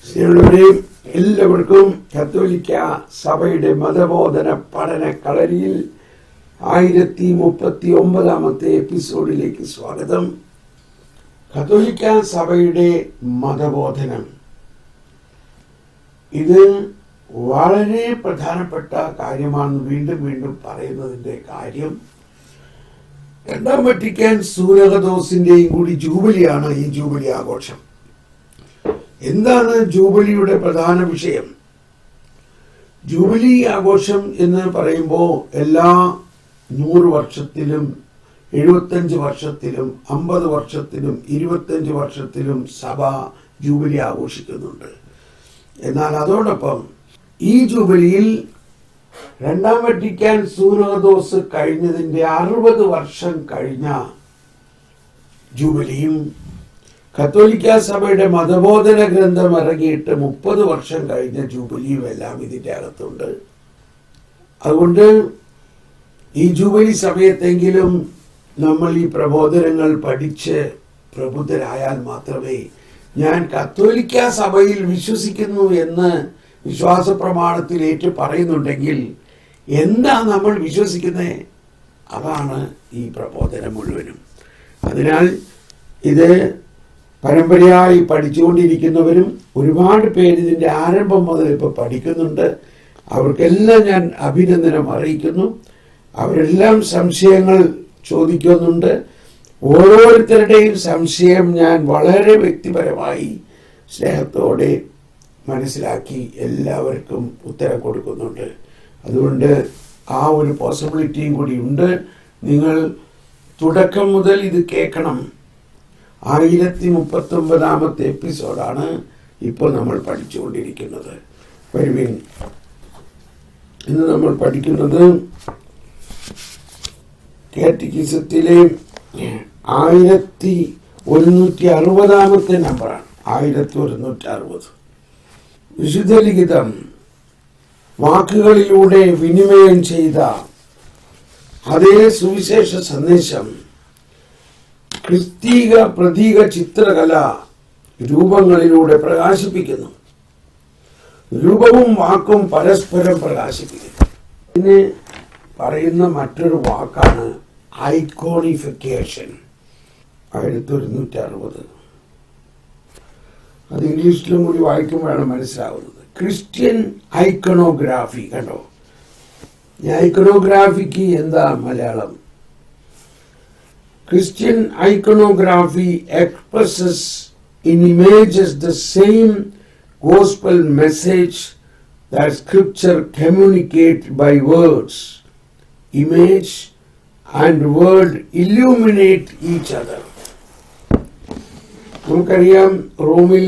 സ്നേഹമുള്ളവരെയും എല്ലാവർക്കും കത്തോലിക്ക സഭയുടെ മതബോധന പഠന കളരിയിൽ 1039 എപ്പിസോഡിലേക്ക് സ്വാഗതം. കത്തോലിക്ക സഭയുടെ മതബോധനം ഇത് വളരെ പ്രധാനപ്പെട്ട കാര്യമാണ്. വീണ്ടും വീണ്ടും പറയുന്നതിന്റെ കാര്യം, രണ്ടാം വത്തിക്കാൻ സൂനഹദോസിന്റെയും കൂടി ജൂബിലിയാണ് ഈ ജൂബിലി ആഘോഷം. എന്താണ് ജൂബിലിയുടെ പ്രധാന വിഷയം? ജൂബിലി ആഘോഷം എന്ന് പറയുമ്പോൾ എല്ലാ 100 വർഷത്തിലും 75 വർഷത്തിലും 50 വർഷത്തിലും 25 വർഷത്തിലും സഭ ജൂബിലി ആഘോഷിക്കുന്നുണ്ട്. എന്നാൽ അതോടൊപ്പം ഈ ജൂബിലിയിൽ രണ്ടാം വത്തിക്കാൻ സൂനഹദോസ് കഴിഞ്ഞതിന്റെ 60 വർഷം കഴിഞ്ഞ ജൂബിലിയും കത്തോലിക്ക സഭയുടെ മതബോധന ഗ്രന്ഥം ഇറങ്ങിയിട്ട് 30 വർഷം കഴിഞ്ഞ ജൂബിലിയും എല്ലാം ഇതിന്റെ അകത്തുണ്ട്. അതുകൊണ്ട് ഈ ജൂബിലി സമയത്തെങ്കിലും നമ്മൾ ഈ പ്രബോധനങ്ങൾ പഠിച്ച് പ്രബുദ്ധരായാൽ മാത്രമേ, ഞാൻ കത്തോലിക്ക സഭയിൽ വിശ്വസിക്കുന്നു എന്ന് വിശ്വാസ പ്രമാണത്തിൽ ഏറ്റു പറയുന്നുണ്ടെങ്കിൽ എന്താ നമ്മൾ വിശ്വസിക്കുന്നത്, അതാണ് ഈ പ്രബോധനം മുഴുവനും. അതിനാൽ ഇത് പരമ്പരയായി പഠിച്ചുകൊണ്ടിരിക്കുന്നവരും ഒരുപാട് പേര് ഇതിന്റെ ആരംഭം മുതൽ ഇപ്പോൾ പഠിക്കുന്നുണ്ട്. അവർക്കെല്ലാം ഞാൻ അഭിനന്ദനം അറിയിക്കുന്നു. അവരെല്ലാം സംശയങ്ങൾ ചോദിക്കുന്നുണ്ട്. ഓരോരുത്തരുടെയും സംശയം ഞാൻ വളരെ വ്യക്തിപരമായി സ്നേഹത്തോടെ മനസ്സിലാക്കി എല്ലാവർക്കും ഉത്തരം കൊടുക്കുന്നുണ്ട്. അതുകൊണ്ട് ആ ഒരു പോസിബിലിറ്റിയും കൂടി ഉണ്ട്. നിങ്ങൾ തുടക്കം മുതൽ ഇത് കേൾക്കണം. 1039 എപ്പിസോഡാണ് ഇപ്പോൾ നമ്മൾ പഠിച്ചുകൊണ്ടിരിക്കുന്നത്. വരുവിൻ, ഇന്ന് നമ്മൾ പഠിക്കുന്നത് കാറ്റക്കിസത്തിലെ 1160 നമ്പറാണ്. 1160. വിശുദ്ധ ലിഖിതം വാക്കുകളിലൂടെ വിനിമയം ചെയ്ത അതേ സുവിശേഷ സന്ദേശം ക്രിസ്തീയ പ്രതീക ചിത്രകല രൂപങ്ങളിലൂടെ പ്രകാശിപ്പിക്കുന്നു. രൂപവും വാക്കും പരസ്പരം പ്രകാശിപ്പിക്കുന്നു. ഇതിന് പറയുന്ന മറ്റൊരു വാക്കാണ് ഐക്കോണിഫിക്കേഷൻ. 1160. അത് ഇംഗ്ലീഷിലും കൂടി വായിക്കുമ്പോഴാണ് മനസ്സിലാവുന്നത്. Christian iconography. കണ്ടോ, ഐക്കണോഗ്രാഫിക്ക് എന്താ Malayalam? Christian iconography expresses in images the same gospel message that scripture communicate by words. Image and word illuminate each other. നമുക്കറിയാം, റോമിൽ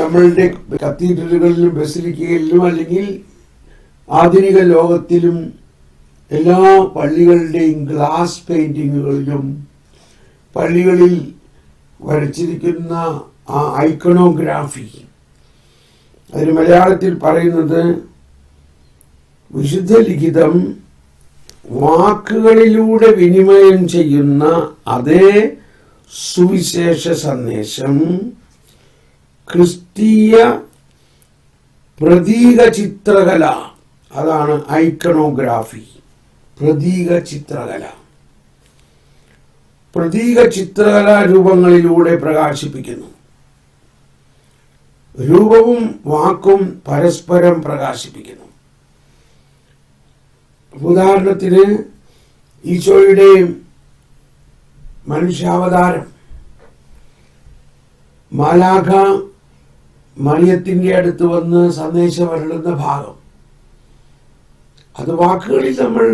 നമ്മളുടെ കത്തീഡ്രലുകളിലും ബസിലിക്കയിലും അല്ലെങ്കിൽ ആധുനിക ലോകത്തിലും എല്ലാ പള്ളികളുടെയും ഗ്ലാസ് പെയിന്റിങ്ങുകളിലും പള്ളികളിൽ വരച്ചിരിക്കുന്ന ആ ഐക്കണോഗ്രാഫി, അതിന് മലയാളത്തിൽ പറയുന്നത് വിശുദ്ധ ലിഖിതം വാക്കുകളിലൂടെ വിനിമയം ചെയ്യുന്ന അതേ സുവിശേഷ സന്ദേശം ക്രിസ്തീയ പ്രതീക ചിത്രകല, അതാണ് ഐക്കണോഗ്രാഫി. പ്രതീക ചിത്രകല രൂപങ്ങളിലൂടെ പ്രകാശിപ്പിക്കുന്നു. രൂപവും വാക്കും പരസ്പരം പ്രകാശിപ്പിക്കുന്നു. ഉദാഹരണത്തിന് ഈശോയുടെ മനുഷ്യാവതാരം, മാലാഖ മറിയത്തിന്റെ അടുത്ത് വന്ന് സന്ദേശം അരുളുന്ന ഭാഗം, അത് വാക്കുകളിൽ നമ്മൾ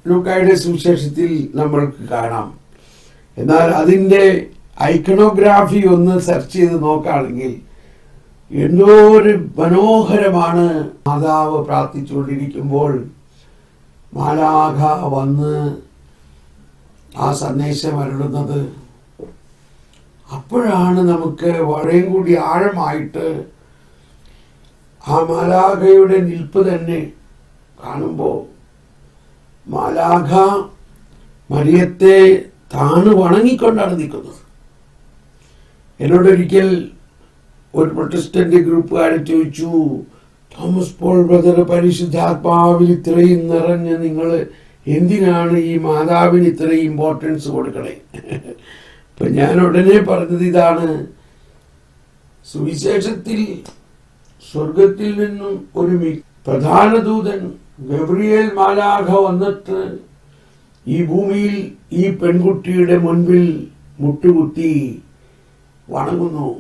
ലൂക്കായുടെ സുവിശേഷത്തിൽ നമ്മൾക്ക് കാണാം. എന്നാൽ അതിൻ്റെ ഐക്കണോഗ്രാഫി ഒന്ന് സെർച്ച് ചെയ്ത് നോക്കുകയാണെങ്കിൽ എന്തോ ഒരു മനോഹരമാണ്. മാതാവ് പ്രാർത്ഥിച്ചുകൊണ്ടിരിക്കുമ്പോൾ മാലാഖ വന്ന് ആ സന്ദേശം അരുളുന്നത്. അപ്പോഴാണ് നമുക്ക് വളരെ കൂടി ആഴമായിട്ട് ആ മാലാഖയുടെ നിൽപ്പ് തന്നെ കാണുമ്പോൾ മാലാഖ മറിയത്തെ താണു വണങ്ങിക്കൊണ്ടാണ് നിൽക്കുന്നത്. എന്നോടൊരിക്കൽ ഒരു പ്രൊട്ടസ്റ്റന്റ് ഗ്രൂപ്പുകാരെ ചോദിച്ചു, തോമസ് പോൾ ബ്രദർ, പരിശുദ്ധാത്മാവിൽ ഇത്രയും നിറഞ്ഞ് നിങ്ങൾ എന്തിനാണ് ഈ മാതാവിന് ഇത്രയും ഇമ്പോർട്ടൻസ് കൊടുക്കണേ? അപ്പൊ ഞാൻ ഉടനെ പറഞ്ഞത് ഇതാണ്, സുവിശേഷത്തിൽ സ്വർഗത്തിൽ നിന്നും ഒരു പ്രധാന ദൂതൻ ഗബ്രിയേൽ മാലാഖ വന്നിട്ട് ഈ ഭൂമിയിൽ ഈ പെൺകുട്ടിയുടെ മുൻപിൽ മുട്ടുകുത്തി വണങ്ങുന്നു.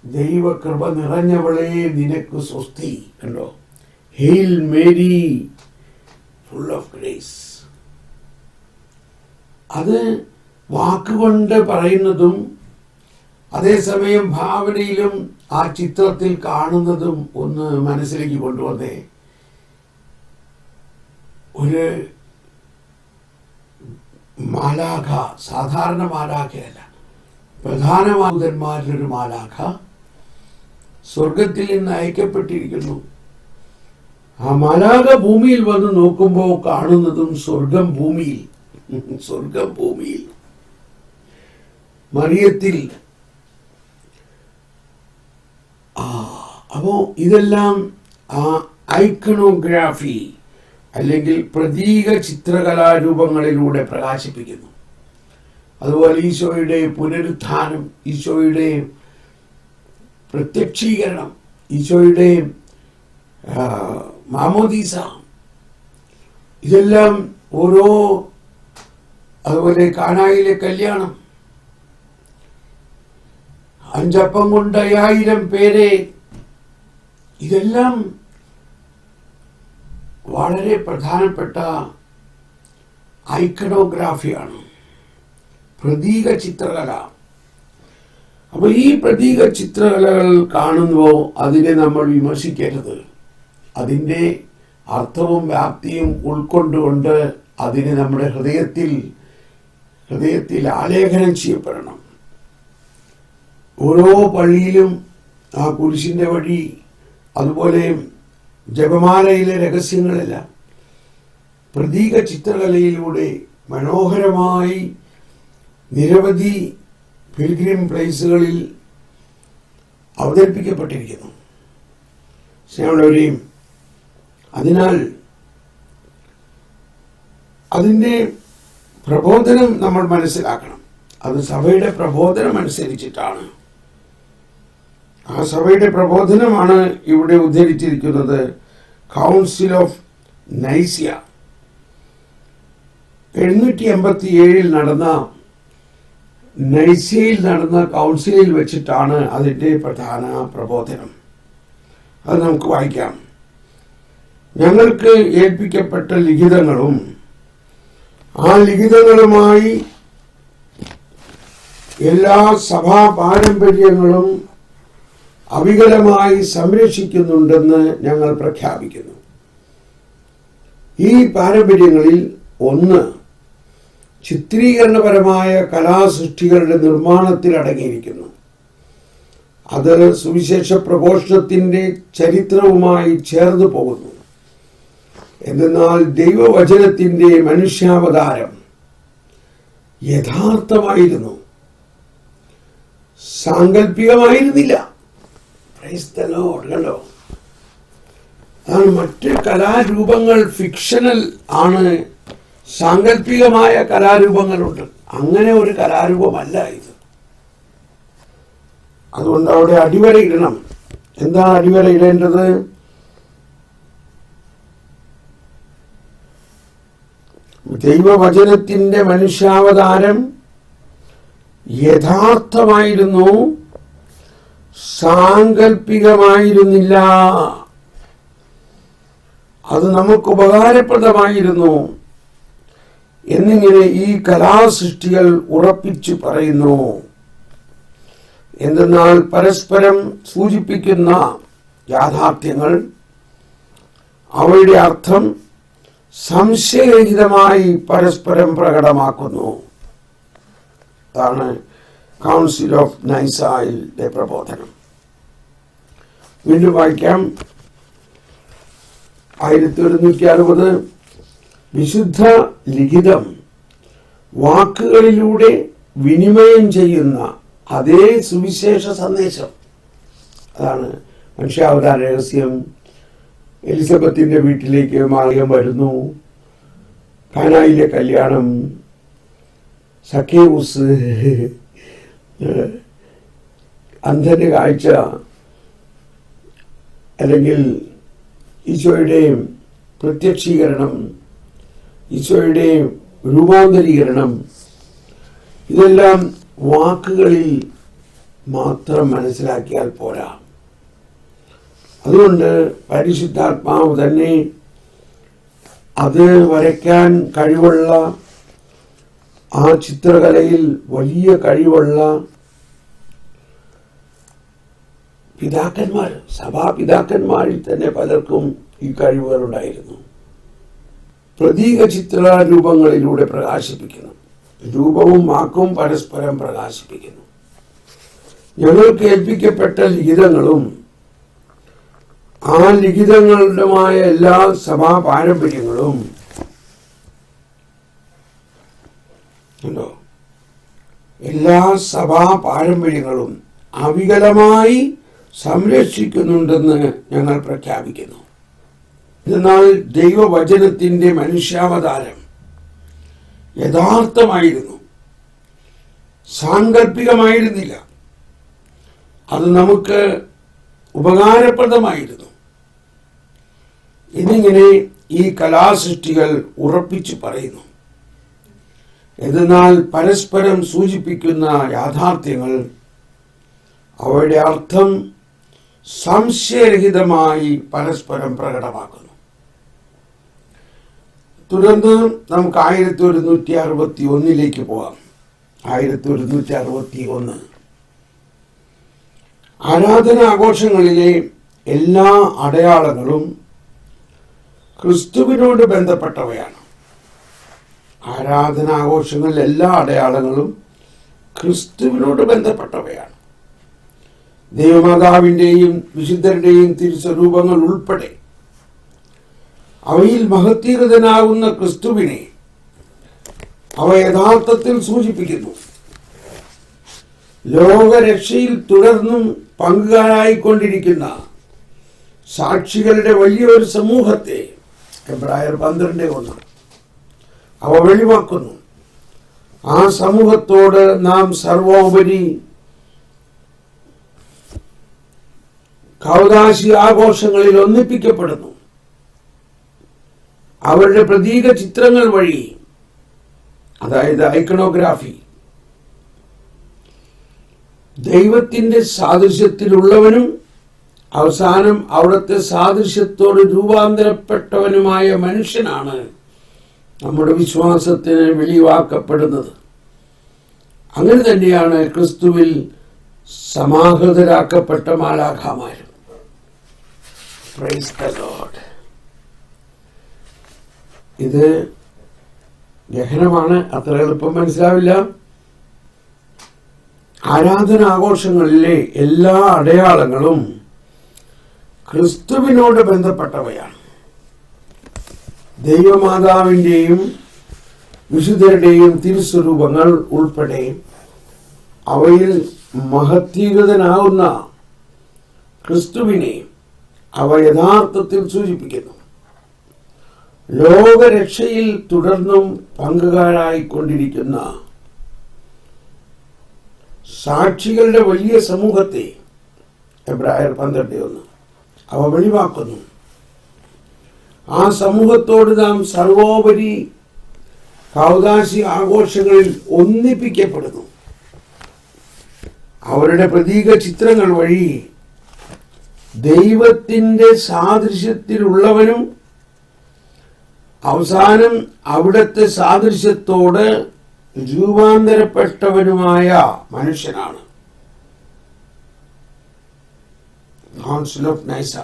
ദൈവകൃപ നിറഞ്ഞവളെ നിനക്ക് സ്വസ്തി. കണ്ടോ, hail Mary full of grace. അത് വാക്കുകൊണ്ട് പറയുന്നതും അതേസമയം ഭാവനയിലും ആ ചിത്രത്തിൽ കാണുന്നതും ഒന്ന് മനസ്സിലേക്ക് കൊണ്ടുവന്നേ. ഒരു മാലാഖ, സാധാരണ മാലാഖയല്ല, പ്രധാന ദൂതന്മാരിലൊരു മാലാഖ സ്വർഗത്തിൽ നിന്ന് അയക്കപ്പെട്ടിരിക്കുന്നു. ആ മാലാഖ ഭൂമിയിൽ വന്ന് നോക്കുമ്പോൾ കാണുന്നതും സ്വർഗം ഭൂമിയിൽ. സ്വർഗം ഭൂമിയിൽ മറിയത്തിൽ. അപ്പോ ഇതെല്ലാം ആ ഐക്കണോഗ്രാഫി അല്ലെങ്കിൽ പ്രതീക ചിത്രകലാരൂപങ്ങളിലൂടെ പ്രകാശിപ്പിക്കുന്നു. അതുപോലെ ഈശോയുടെ പുനരുത്ഥാനം, ഈശോയുടെ പ്രത്യക്ഷീകരണം, ഈശോയുടെ മാമോദീസ, ഇതെല്ലാം ഓരോ, അതുപോലെ കാനായിലെ കല്യാണം, 5 അപ്പം കൊണ്ട് 5000 പേരെ, ഇതെല്ലാം വളരെ പ്രധാനപ്പെട്ട ഐക്കണോഗ്രാഫിയാണ്, പ്രതീക ചിത്രകല. അപ്പൊ ഈ പ്രതീക ചിത്രകലകൾ കാണുമ്പോൾ അതിനെ നമ്മൾ വിമർശിക്കരുത്. അതിൻ്റെ അർത്ഥവും വ്യാപ്തിയും ഉൾക്കൊണ്ടുകൊണ്ട് അതിനെ നമ്മുടെ ഹൃദയത്തിൽ ആലേഖനം ചെയ്യപ്പെടണം. ഓരോ പള്ളിയിലും ആ കുരിശിൻ്റെ വഴി, അതുപോലെ ജപമാലയിലെ രഹസ്യങ്ങളെല്ലാം പ്രതീക ചിത്രകലയിലൂടെ മനോഹരമായി നിരവധി പിൽഗ്രിം പ്ലേസുകളിൽ അവതരിപ്പിക്കപ്പെട്ടിരിക്കുന്നു. സ്നേഹമുള്ളവരെയും, അതിനാൽ അതിൻ്റെ പ്രബോധനം നമ്മൾ മനസ്സിലാക്കണം. അത് സഭയുടെ പ്രബോധനം അനുസരിച്ചിട്ടാണ്. ആ സഭയുടെ പ്രബോധനമാണ് ഇവിടെ ഉദ്ധരിച്ചിരിക്കുന്നത്. കൗൺസിൽ ഓഫ് നൈസിയ 787 നടന്ന നൈസിയയിൽ നടന്ന കൗൺസിലിൽ വെച്ചിട്ടാണ് അതിൻ്റെ പ്രധാന പ്രബോധനം. അത് നമുക്ക് വായിക്കാം. ഞങ്ങൾക്ക് ഏൽപ്പിക്കപ്പെട്ട ലിഖിതങ്ങളും ആ ലിഖിതങ്ങളുമായി എല്ലാ സഭാ പാരമ്പര്യങ്ങളും അവികലമായി സംരക്ഷിക്കുന്നുണ്ടെന്ന് ഞങ്ങൾ പ്രഖ്യാപിക്കുന്നു. ഈ പാരമ്പര്യങ്ങളിൽ ഒന്ന് ചിത്രീകരണപരമായ കലാസൃഷ്ടികളുടെ നിർമ്മാണത്തിൽ അടങ്ങിയിരിക്കുന്നു. അത് സുവിശേഷ പ്രഘോഷണത്തിൻ്റെ ചരിത്രവുമായി ചേർന്ന് പോകുന്നു. എന്നാൽ ദൈവവചനത്തിൻ്റെ മനുഷ്യാവതാരം യഥാർത്ഥമായിരുന്നു, സാങ്കല്പികമായിരുന്നില്ല. കണ്ടോ, അതാണ് മറ്റ് കലാരൂപങ്ങൾ ഫിക്ഷണൽ ആണ്, സാങ്കല്പികമായ കലാരൂപങ്ങളുണ്ട്. അങ്ങനെ ഒരു കലാരൂപമല്ല ഇത്. അതുകൊണ്ട് അവിടെ അടിവരയിടണം. എന്താണ് അടിവരയിടേണ്ടത്? ദൈവവചനത്തിൻ്റെ മനുഷ്യാവതാരം യഥാർത്ഥമായിരുന്നു, സാങ്കല്പികമായിരുന്നില്ല. അത് നമുക്ക് ഉപകാരപ്രദമായിരുന്നു എന്നിങ്ങനെ ഈ കലാസൃഷ്ടികൾ ഉറപ്പിച്ചു പറയുന്നു. എന്തെന്നാൽ പരസ്പരം സൂചിപ്പിക്കുന്ന യാഥാർത്ഥ്യങ്ങൾ അവയുടെ അർത്ഥം സംശയരഹിതമായി പരസ്പരം പ്രകടമാക്കുന്നു. അതാണ് കൗൺസിൽ ഓഫ് നൈസായിലെ പ്രബോധനം. വീണ്ടും വായിക്കാം. 1160 വിശുദ്ധ ലിഖിതം വാക്കുകളിലൂടെ വിനിമയം ചെയ്യുന്ന അതേ സുവിശേഷ സന്ദേശം. അതാണ് മനുഷ്യാവതാര രഹസ്യം. എലിസബത്തിന്റെ വീട്ടിലേക്ക് മാറിയം വരുന്നു, കാനായിലെ കല്യാണം, സക്കേവൂസ് അന്ധന്റെ കാഴ്ച, അല്ലെങ്കിൽ ഈശോയുടെ പ്രത്യക്ഷീകരണം, ഈശോയുടെ രൂപാന്തരീകരണം, ഇതെല്ലാം വാക്കുകളിൽ മാത്രം മനസ്സിലാക്കിയാൽ പോരാ. അതുകൊണ്ട് പരിശുദ്ധാത്മാവ് തന്നെ അത് വരയ്ക്കാൻ കഴിവുള്ള, ആ ചിത്രകലയിൽ വലിയ കഴിവുള്ള പിതാക്കന്മാർ, സഭാപിതാക്കന്മാരിൽ തന്നെ പലർക്കും ഈ കഴിവുകളുണ്ടായിരുന്നു. പ്രതീക ചിത്ര രൂപങ്ങളിലൂടെ പ്രകാശിപ്പിക്കുന്നു. രൂപവും വാക്കും പരസ്പരം പ്രകാശിപ്പിക്കുന്നു. ഞങ്ങൾക്ക് ഏൽപ്പിക്കപ്പെട്ട ലിഖിതങ്ങളും ആ ലിഖിതങ്ങളുടെമായ എല്ലാ സഭാ പാരമ്പര്യങ്ങളും എല്ലാ സഭാ പാരമ്പര്യങ്ങളും അവികലമായി സംരക്ഷിക്കുന്നുണ്ടെന്ന് ഞങ്ങൾ പ്രഖ്യാപിക്കുന്നു. എന്നാൽ ദൈവവചനത്തിന്റെ മനുഷ്യാവതാരം യഥാർത്ഥമായിരുന്നു, സാങ്കല്പികമായിരുന്നില്ല. അത് നമുക്ക് ഉപകാരപ്രദമായിരുന്നു. എന്നിങ്ങനെ ഈ കലാസൃഷ്ടികൾ ഉറപ്പിച്ചു പറയുന്നു. എന്നാൽ പരസ്പരം സൂചിപ്പിക്കുന്ന യാഥാർത്ഥ്യങ്ങൾ, അവയുടെ അർത്ഥം സംശയരഹിതമായി പരസ്പരം പ്രകടമാക്കുന്നു. തുടർന്ന് നമുക്ക് 1161 പോകാം. 1161 ആരാധനാഘോഷങ്ങളിലെ എല്ലാ അടയാളങ്ങളും ക്രിസ്തുവിനോട് ബന്ധപ്പെട്ടവയാണ്. ആരാധനാഘോഷങ്ങളിലെ എല്ലാ അടയാളങ്ങളും ക്രിസ്തുവിനോട് ബന്ധപ്പെട്ടവയാണ്. ദൈവമാതാവിൻ്റെയും വിശുദ്ധരുടെയും തിരുസ്വരൂപങ്ങൾ ഉൾപ്പെടെ അവയിൽ മഹത്വീകൃതനാകുന്ന ക്രിസ്തുവിനെ അവ യഥാർത്ഥത്തിൽ സൂചിപ്പിക്കുന്നു. ലോകരക്ഷയിൽ തുടർന്നും പങ്കുകാരായിക്കൊണ്ടിരിക്കുന്ന സാക്ഷികളുടെ വലിയൊരു സമൂഹത്തെ എബ്രായർ 12:1 അവ വെളിവാക്കുന്നു. ആ സമൂഹത്തോട് നാം സർവോപരി കൗദാശി ആഘോഷങ്ങളിൽ ഒന്നിപ്പിക്കപ്പെടുന്നു. അവരുടെ പ്രതീക ചിത്രങ്ങൾ വഴി, അതായത് ഐക്കണോഗ്രാഫി, ദൈവത്തിന്റെ സാദൃശ്യത്തിലുള്ളവനും അവസാനം അവിടുത്തെ സാദൃശ്യത്തോട് രൂപാന്തരപ്പെട്ടവനുമായ മനുഷ്യനാണ് നമ്മുടെ വിശ്വാസത്തിന് വെളിവാക്കപ്പെടുന്നത്. അങ്ങനെ തന്നെയാണ് ക്രിസ്തുവിൽ സമാഹൃതരാക്കപ്പെട്ട മാലാഖമാരും. Praise the Lord. ഇത് ഗഹനമാണ്, അത്ര എളുപ്പം മനസ്സിലാവില്ല. ആരാധനാഘോഷങ്ങളിലെ എല്ലാ അടയാളങ്ങളും ക്രിസ്തുവിനോട് ബന്ധപ്പെട്ടവയാണ്. ദൈവമാതാവിൻ്റെയും വിശുദ്ധരുടെയും തിരുസ്വരൂപങ്ങൾ ഉൾപ്പെടെ അവയിൽ മഹത്വീകൃതനാകുന്ന ക്രിസ്തുവിനെ അവ യഥാർത്ഥത്തിൽ സൂചിപ്പിക്കുന്നു. ലോകരക്ഷയിൽ തുടർന്നും പങ്കുകാരായിക്കൊണ്ടിരിക്കുന്ന സാക്ഷികളുടെ വലിയ സമൂഹത്തെ എബ്രായർ 12:1 അവ വെളിവാക്കുന്നു. ആ സമൂഹത്തോട് നാം സർവോപരി കൗദാശി ആഘോഷങ്ങളിൽ ഒന്നിപ്പിക്കപ്പെടുന്നു. അവരുടെ പ്രതീക ചിത്രങ്ങൾ വഴി ദൈവത്തിന്റെ സാദൃശ്യത്തിലുള്ളവനും അവസാനം അവിടുത്തെ സാദൃശ്യത്തോട് രൂപാന്തരപ്പെട്ടവനുമായ മനുഷ്യനാണ്. കൗൺസിൽ ഓഫ് നൈസ,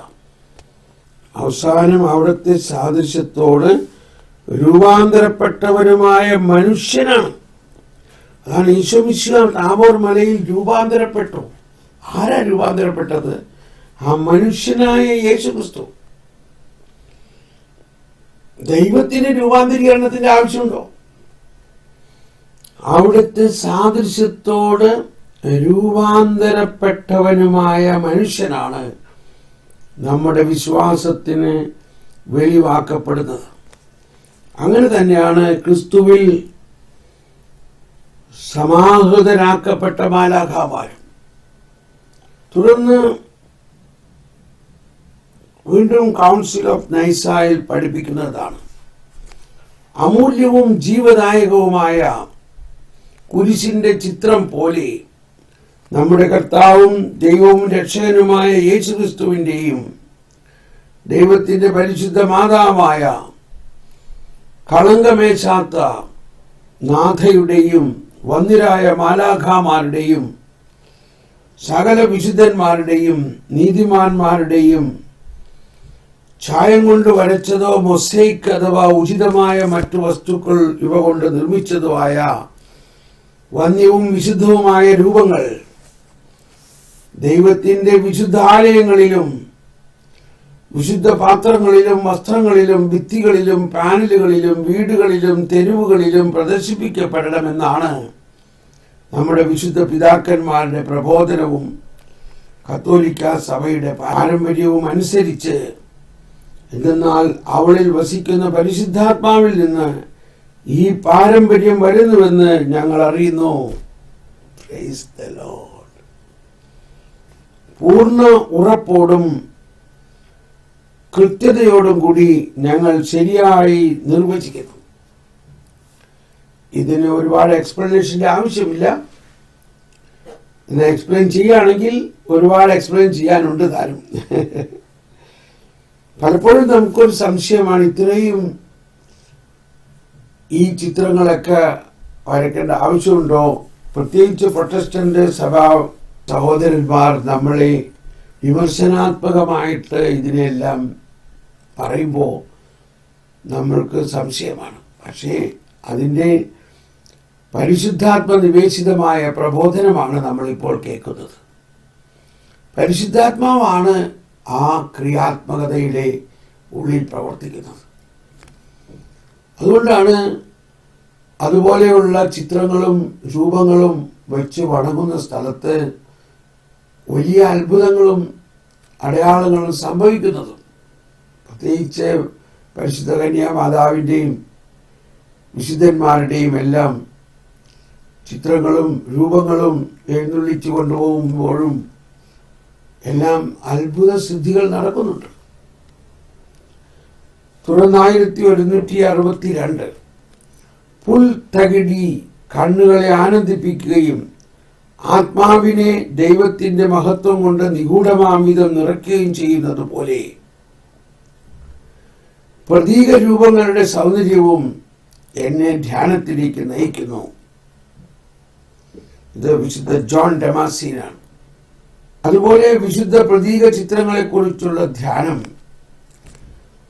അവസാനം അവിടുത്തെ സാദൃശ്യത്തോട് രൂപാന്തരപ്പെട്ടവനുമായ മനുഷ്യനാണ്. അതാണ് ഈശോ മിശിഹാ താബോർ മലയിൽ രൂപാന്തരപ്പെട്ടു. ആരാ രൂപാന്തരപ്പെട്ടത്? ആ മനുഷ്യനായ യേശു ക്രിസ്തു. ദൈവത്തിന് രൂപാന്തരീകരണത്തിന്റെ ആവശ്യമുണ്ടോ? അവിടുത്തെ സാദൃശ്യത്തോട് രൂപാന്തരപ്പെട്ടവനുമായ മനുഷ്യനാണ് നമ്മുടെ വിശ്വാസത്തിന് വെളിവാക്കപ്പെടുന്നത്. അങ്ങനെ തന്നെയാണ് ക്രിസ്തുവിൽ സമാഹൃതരാക്കപ്പെട്ട മാലാഖമാരും. തുടർന്ന് വീണ്ടും കൗൺസിൽ ഓഫ് നൈസായിൽ പഠിപ്പിക്കുന്നതാണ്, അമൂല്യവും ജീവദായകവുമായ കുരിശിന്റെ ചിത്രം പോലെ നമ്മുടെ കർത്താവും ദൈവവും രക്ഷകനുമായ യേശുക്രിസ്തുവിന്റെയും ദൈവത്തിന്റെ പരിശുദ്ധ മാതാവായ കളങ്കമേശാത്ത നാഥയുടെയും വന്ദിരായ മാലാഖമാരുടെയും സകല വിശുദ്ധന്മാരുടെയും നീതിമാന്മാരുടെയും ഛായം കൊണ്ട് വരച്ചതോ മൊസൈക്ക് അഥവാ ഉചിതമായ മറ്റു വസ്തുക്കൾ ഇവ കൊണ്ട് നിർമ്മിച്ചതോ ആയ വന്യവും വിശുദ്ധവുമായ രൂപങ്ങൾ ദൈവത്തിന്റെ വിശുദ്ധാലയങ്ങളിലും വിശുദ്ധ പാത്രങ്ങളിലും വസ്ത്രങ്ങളിലും ഭിത്തികളിലും പാനലുകളിലും വീടുകളിലും തെരുവുകളിലും പ്രദർശിപ്പിക്കപ്പെടണമെന്നാണ് നമ്മുടെ വിശുദ്ധ പിതാക്കന്മാരുടെ പ്രബോധനവും കത്തോലിക്ക സഭയുടെ പാരമ്പര്യവും അനുസരിച്ച്. എന്നാൽ അവളിൽ വസിക്കുന്ന പരിശുദ്ധാത്മാവിൽ നിന്ന് ഈ പാരമ്പര്യം വരുന്നുവെന്ന് ഞങ്ങൾ അറിയുന്നു. Price the Lord. പൂർണ്ണ ഉറപ്പോടും കൃത്യതയോടും കൂടി ഞങ്ങൾ ശരിയായി നിർവചിക്കുന്നു. ഇതിന് ഒരുപാട് എക്സ്പ്ലനേഷന്റെ ആവശ്യമില്ല. എക്സ്പ്ലെയിൻ ചെയ്യുകയാണെങ്കിൽ ഒരുപാട് എക്സ്പ്ലെയിൻ ചെയ്യാനുണ്ട് താനും. പലപ്പോഴും നമുക്കൊരു സംശയമാണ്, ഇത്രയും ഈ ചിത്രങ്ങളൊക്കെ വരയ്ക്കേണ്ട ആവശ്യമുണ്ടോ? പ്രത്യേകിച്ച് പ്രൊട്ടസ്റ്റന്റ് സഭാ സഹോദരന്മാർ നമ്മളെ വിമർശനാത്മകമായിട്ട് ഇതിനെല്ലാം പറയുമ്പോൾ നമ്മൾക്ക് സംശയമാണ്. പക്ഷേ അതിൻ്റെ പരിശുദ്ധാത്മ നിവേശിതമായ പ്രബോധനമാണ് നമ്മളിപ്പോൾ കേൾക്കുന്നത്. പരിശുദ്ധാത്മാവാണ് ആ ക്രിയാത്മകതയുടെ ഉള്ളിൽ പ്രവർത്തിക്കുന്നത്. അതുകൊണ്ടാണ് അതുപോലെയുള്ള ചിത്രങ്ങളും രൂപങ്ങളും വെച്ച് വണങ്ങുന്ന സ്ഥലത്ത് വലിയ അത്ഭുതങ്ങളും അടയാളങ്ങളും സംഭവിക്കുന്നതും. പ്രത്യേകിച്ച് പരിശുദ്ധ കന്യാമാതാവിൻ്റെയും വിശുദ്ധന്മാരുടെയും എല്ലാം ചിത്രങ്ങളും രൂപങ്ങളും എഴുന്നള്ളിച്ചു കൊണ്ടുപോകുമ്പോഴും എല്ലാം അത്ഭുത സിദ്ധികൾ നടക്കുന്നുണ്ട്. തുടർന്ന് 1162 പുൽത്തകിടി കണ്ണുകളെ ആനന്ദിപ്പിക്കുകയും ആത്മാവിനെ ദൈവത്തിന്റെ മഹത്വം കൊണ്ട് നിഗൂഢമാംവിധം നിറയ്ക്കുകയും ചെയ്യുന്നത് പോലെ പ്രതീക രൂപങ്ങളുടെ സൗന്ദര്യവും എന്നെ ധ്യാനത്തിലേക്ക് നയിക്കുന്നു. ഇത് വിശുദ്ധ ജോൺ ഡമാസീനാണ്. അതുപോലെ വിശുദ്ധ പ്രതീക ചിത്രങ്ങളെ കുറിച്ചുള്ള ധ്യാനം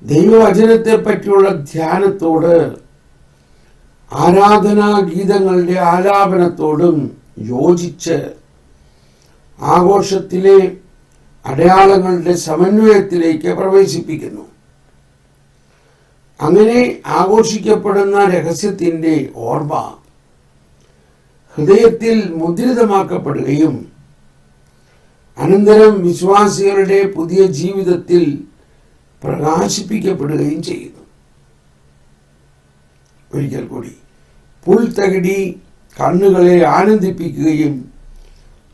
ദൈവവചനത്തെ പറ്റിയുള്ള ധ്യാനത്തോട് ആരാധനാ ഗീതങ്ങളുടെ ആലാപനത്തോടും യോജിച്ച് ആഘോഷത്തിലെ അടയാളങ്ങളുടെ സമന്വയത്തിലേക്ക് പ്രവേശിപ്പിക്കുന്നു. അങ്ങനെ ആഘോഷിക്കപ്പെടുന്ന രഹസ്യത്തിന്റെ ഓർമ്മ ഹൃദയത്തിൽ മുദ്രിതമാക്കപ്പെടുകയും അനന്തരം വിശ്വാസികളുടെ പുതിയ ജീവിതത്തിൽ പ്രകാശിപ്പിക്കപ്പെടുകയും ചെയ്യുന്നു. ഒരിക്കൽ കൂടി, പുൽത്തകിടി കണ്ണുകളെ ആനന്ദിപ്പിക്കുകയും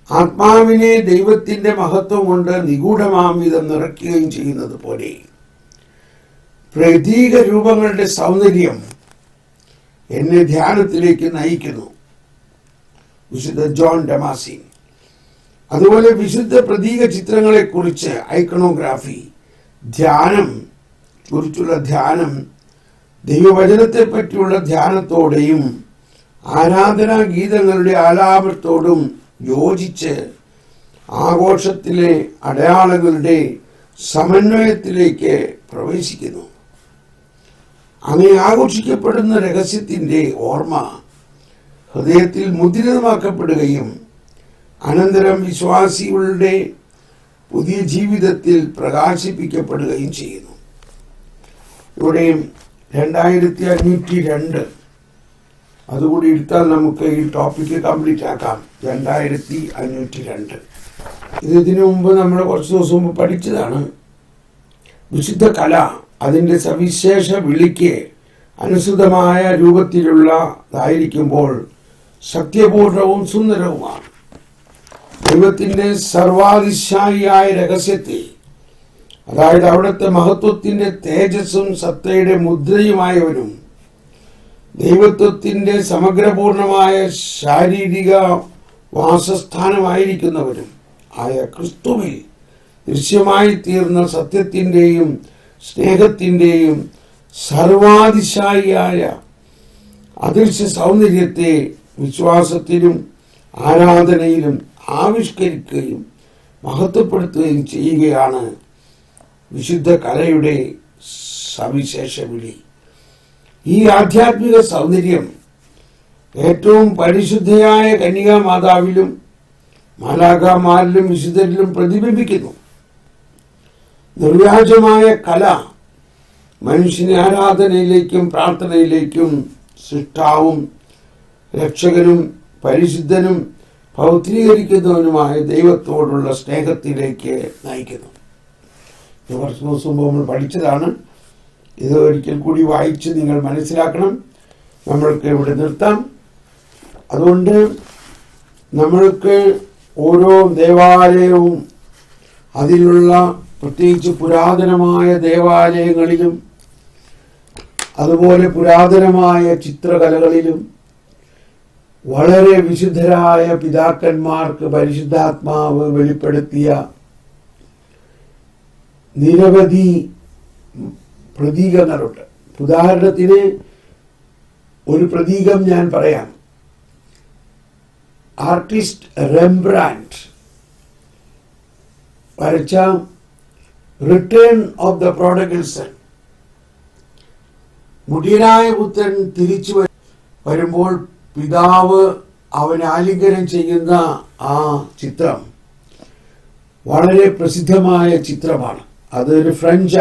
ആത്മാവിനെ ദൈവത്തിന്റെ മഹത്വം കൊണ്ട് നിഗൂഢമാംവിധം നിറയ്ക്കുകയും ചെയ്യുന്നത് പോലെ പ്രതീക രൂപങ്ങളുടെ സൗന്ദര്യം എന്നെ ധ്യാനത്തിലേക്ക് നയിക്കുന്നു. വിശുദ്ധ ജോൺ ഡമാസീൻ. അതുപോലെ വിശുദ്ധ പ്രതീക ചിത്രങ്ങളെ കുറിച്ച് ഐക്കണോഗ്രാഫി ധ്യാനം കുറിച്ചുള്ള ധ്യാനം ദൈവവചനത്തെ പറ്റിയുള്ള ധ്യാനത്തോടെയും ആരാധനാ ഗീതങ്ങളുടെ ആലാപനത്തോടും യോജിച്ച് ആഘോഷത്തിലെ അടയാളങ്ങളുടെ സമന്വയത്തിലേക്ക് പ്രവേശിക്കുന്നു. അങ്ങനെ ആഘോഷിക്കപ്പെടുന്ന രഹസ്യത്തിന്റെ ഓർമ്മ ഹൃദയത്തിൽ മുദ്രിതമാക്കപ്പെടുകയും അനന്തരം വിശ്വാസികളുടെ പുതിയ ജീവിതത്തിൽ പ്രകാശിപ്പിക്കപ്പെടുകയും ചെയ്യുന്നു. ഇവിടെ 2502 അതുകൂടി എടുത്താൽ നമുക്ക് ഈ ടോപ്പിക്ക് കംപ്ലീറ്റ് ആക്കാം. 2502. ഇതിനു മുമ്പ് നമ്മൾ കുറച്ച് ദിവസം മുമ്പ് പഠിച്ചതാണ്. വിശുദ്ധ കല അതിൻ്റെ സവിശേഷ വിളിക്ക് അനുസൃതമായ രൂപത്തിലുള്ളതായിരിക്കുമ്പോൾ സത്യപൂർണവും സുന്ദരവുമാണ്. ദൈവത്തിൻ്റെ സർവാതിശായിയായ രഹസ്യത്തെ, അതായത് അവിടുത്തെ മഹത്വത്തിൻ്റെ തേജസ്സും സത്തയുടെ മുദ്രയുമായവനും ദൈവത്വത്തിൻ്റെ സമഗ്രപൂർണമായ ശാരീരിക വാസസ്ഥാനമായിരിക്കുന്നവരും ആയ ക്രിസ്തുവിൽ ദൃശ്യമായി തീർന്ന സത്യത്തിൻ്റെയും സ്നേഹത്തിൻ്റെയും സർവാതിശായിയായ അദൃശ്യ സൗന്ദര്യത്തെ വിശ്വാസത്തിലും ആരാധനയിലും ആവിഷ്കരിക്കുകയും മഹത്വപ്പെടുത്തുകയും ചെയ്യുകയാണ് വിശുദ്ധ കലയുടെ സവിശേഷ വിളി. ഈ ആധ്യാത്മിക സൗന്ദര്യം ഏറ്റവും പരിശുദ്ധയായ കന്യകാമാതാവിലും മാലാഖമാരിലും വിശുദ്ധരിലും പ്രതിബിംബിക്കുന്നു. നിർവ്യാജമായ കല മനുഷ്യനെ ആരാധനയിലേക്കും പ്രാർത്ഥനയിലേക്കും സൃഷ്ടാവും രക്ഷകനും പരിശുദ്ധനും പൗത്രീകരിക്കുന്നവനുമായ ദൈവത്തോടുള്ള സ്നേഹത്തിലേക്ക് നയിക്കുന്നു. കുറച്ച് ദിവസം മുമ്പ് നമ്മൾ പഠിച്ചതാണ്. ഇത് ഒരിക്കൽ കൂടി വായിച്ച് നിങ്ങൾ മനസ്സിലാക്കണം. നമ്മൾക്ക് ഇവിടെ നിർത്താം. അതുകൊണ്ട് നമ്മൾക്ക് ഓരോ ദേവാലയവും അതിലുള്ള പ്രത്യേകിച്ച് പുരാതനമായ ദേവാലയങ്ങളിലും അതുപോലെ പുരാതനമായ ചിത്രകലകളിലും വളരെ വിശുദ്ധരായ പിതാക്കന്മാർക്ക് പരിശുദ്ധാത്മാവ് വെളിപ്പെടുത്തിയ നിരവധി പ്രതീകങ്ങളുണ്ട്. ഉദാഹരണത്തിന് ഒരു പ്രതീകം ഞാൻ പറയാം. ആർട്ടിസ്റ്റ് റെംബ്രാൻഡ് വരച്ച return of the prodigal son, മുടിയനായ പുത്രൻ തിരിച്ചു വരുമ്പോൾ പിതാവ് അവൻ ആലിംഗനം ചെയ്യുന്ന ആ ചിത്രം വളരെ പ്രസിദ്ധമായ ചിത്രമാണ്. അതൊരു ഫ്രഞ്ച്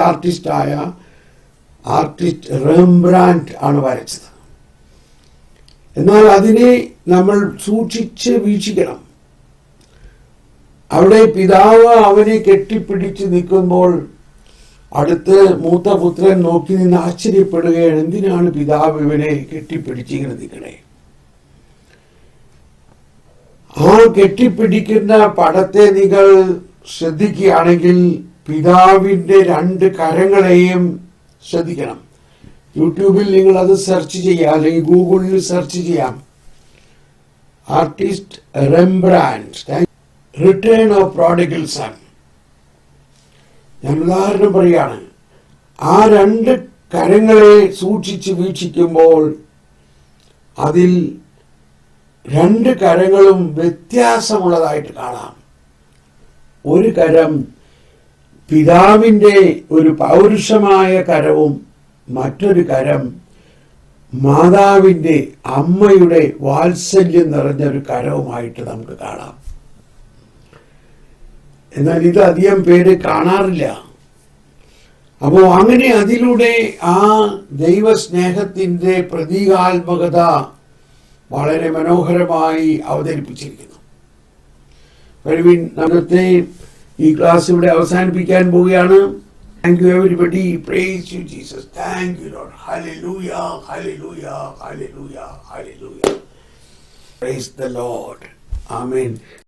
ആർട്ടിസ്റ്റ് റെംബ്രാൻഡ് ആണ് വരച്ചത്. എന്നാൽ അതിനെ നമ്മൾ സൂക്ഷിച്ച് വീക്ഷിക്കണം. അവിടെ പിതാവ് അവനെ കെട്ടിപ്പിടിച്ച് നിൽക്കുമ്പോൾ അടുത്ത് മൂത്ത പുത്രൻ നോക്കി നിന്ന് ആശ്ചര്യപ്പെടുകയാണ്, എന്തിനാണ് പിതാവ് ഇവനെ കെട്ടിപ്പിടിച്ചിങ്ങനെ നിൽക്കണേ. ആ കെട്ടിപ്പിടിക്കുന്ന പടത്തെ നിങ്ങൾ ശ്രദ്ധിക്കുകയാണെങ്കിൽ പിതാവിൻ്റെ 2 കരങ്ങളെയും ശ്രദ്ധിക്കണം. യൂട്യൂബിൽ നിങ്ങൾ അത് സെർച്ച് ചെയ്യാം, അല്ലെങ്കിൽ ഗൂഗിളിൽ സെർച്ച് ചെയ്യാം. Artist Rembrandt return of prodigal sun. ഞാൻ ഉദാഹരണം പറയാണ്. ആ 2 കരങ്ങളെ സൂക്ഷിച്ച് വീക്ഷിക്കുമ്പോൾ അതിൽ 2 കരങ്ങളും വ്യത്യാസമുള്ളതായിട്ട് കാണാം. ഒരു കരം പിതാവിൻ്റെ ഒരു പൗരുഷമായ കരവും മറ്റൊരു കരം മാതാവിൻ്റെ അമ്മയുടെ വാത്സല്യം നിറഞ്ഞൊരു കരവുമായിട്ട് നമുക്ക് കാണാം. എന്നാൽ ഇത് അധികം പേര് കാണാറില്ല. അപ്പോൾ അങ്ങനെ അതിലൂടെ ആ ദൈവസ്നേഹത്തിൻ്റെ പ്രതീകാത്മകത വളരെ മനോഹരമായി അവതരിപ്പിച്ചിരിക്കുന്നു. കഴിവിൻ അന്നത്തെ ഈ ക്ലാസ് ഇവിടെ അവസാനിപ്പിക്കാൻ പോവുകയാണ്. Thank you everybody. Praise you Jesus. Thank you Lord. Hallelujah. Hallelujah. Hallelujah. Hallelujah. Praise the Lord. Amen.